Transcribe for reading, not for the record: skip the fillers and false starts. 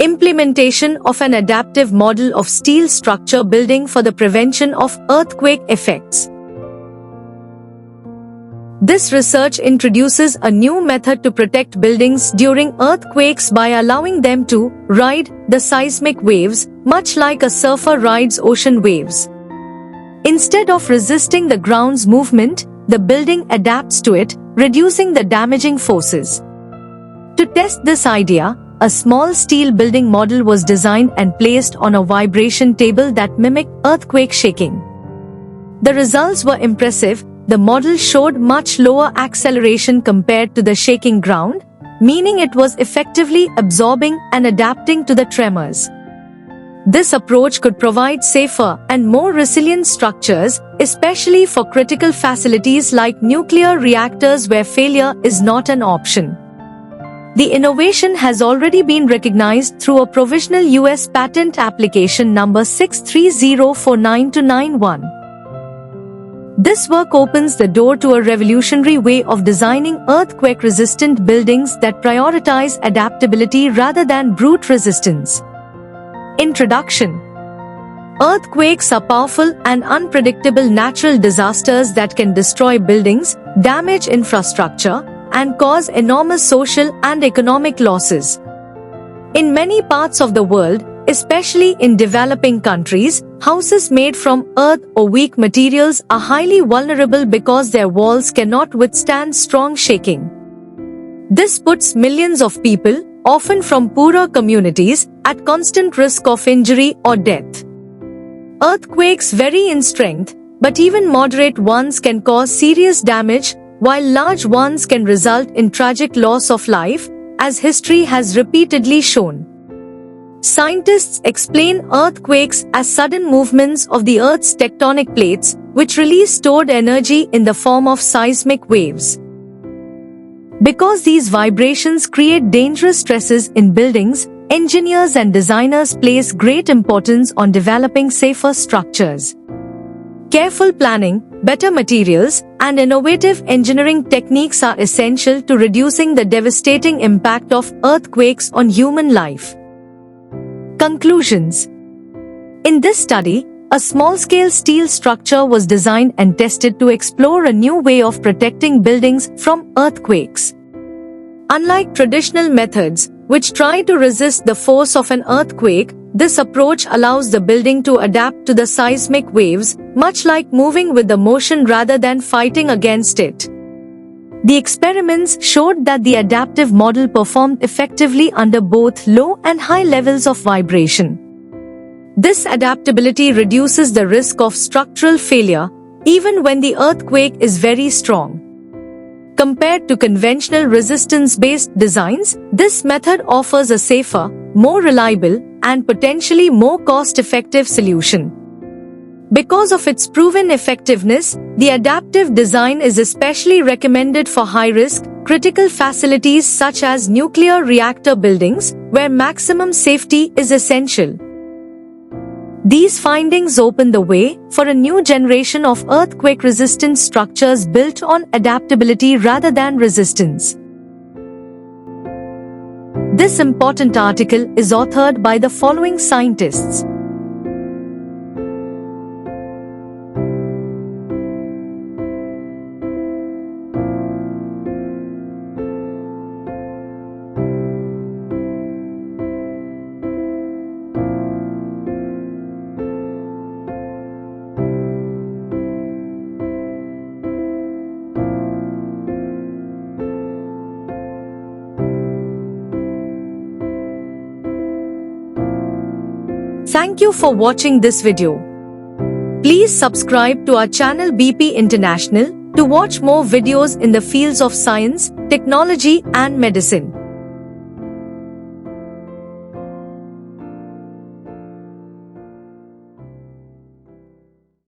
Implementation of an adaptive model of steel structure building for the prevention of earthquake effects. This research introduces a new method to protect buildings during earthquakes by allowing them to ride the seismic waves, much like a surfer rides ocean waves. Instead of resisting the ground's movement, the building adapts to it, reducing the damaging forces. To test this idea, a small steel building model was designed and placed on a vibration table that mimicked earthquake shaking. The results were impressive. The model showed much lower acceleration compared to the shaking ground, meaning it was effectively absorbing and adapting to the tremors. This approach could provide safer and more resilient structures, especially for critical facilities like nuclear reactors where failure is not an option. The innovation has already been recognized through a provisional US patent application number 63049-91. This work opens the door to a revolutionary way of designing earthquake-resistant buildings that prioritize adaptability rather than brute resistance. Introduction. Earthquakes are powerful and unpredictable natural disasters that can destroy buildings, damage infrastructure, and cause enormous social and economic losses. In many parts of the world, especially in developing countries, houses made from earth or weak materials are highly vulnerable because their walls cannot withstand strong shaking. This puts millions of people, often from poorer communities, at constant risk of injury or death. Earthquakes vary in strength, but even moderate ones can cause serious damage, while large ones can result in tragic loss of life, as history has repeatedly shown. Scientists explain earthquakes as sudden movements of the Earth's tectonic plates, which release stored energy in the form of seismic waves. Because these vibrations create dangerous stresses in buildings, engineers and designers place great importance on developing safer structures. Careful planning, better materials, and innovative engineering techniques are essential to reducing the devastating impact of earthquakes on human life. Conclusions. In this study, a small-scale steel structure was designed and tested to explore a new way of protecting buildings from earthquakes. Unlike traditional methods, which try to resist the force of an earthquake, this approach allows the building to adapt to the seismic waves, much like moving with the motion rather than fighting against it. The experiments showed that the adaptive model performed effectively under both low and high levels of vibration. This adaptability reduces the risk of structural failure, even when the earthquake is very strong. Compared to conventional resistance-based designs, this method offers a safer, more reliable, and potentially more cost-effective solution. Because of its proven effectiveness, the adaptive design is especially recommended for high-risk, critical facilities such as nuclear reactor buildings, where maximum safety is essential. These findings open the way for a new generation of earthquake-resistant structures built on adaptability rather than resistance. This important article is authored by the following scientists: Thank you for watching this video. Please subscribe to our channel BP International to watch more videos in the fields of science, technology and medicine.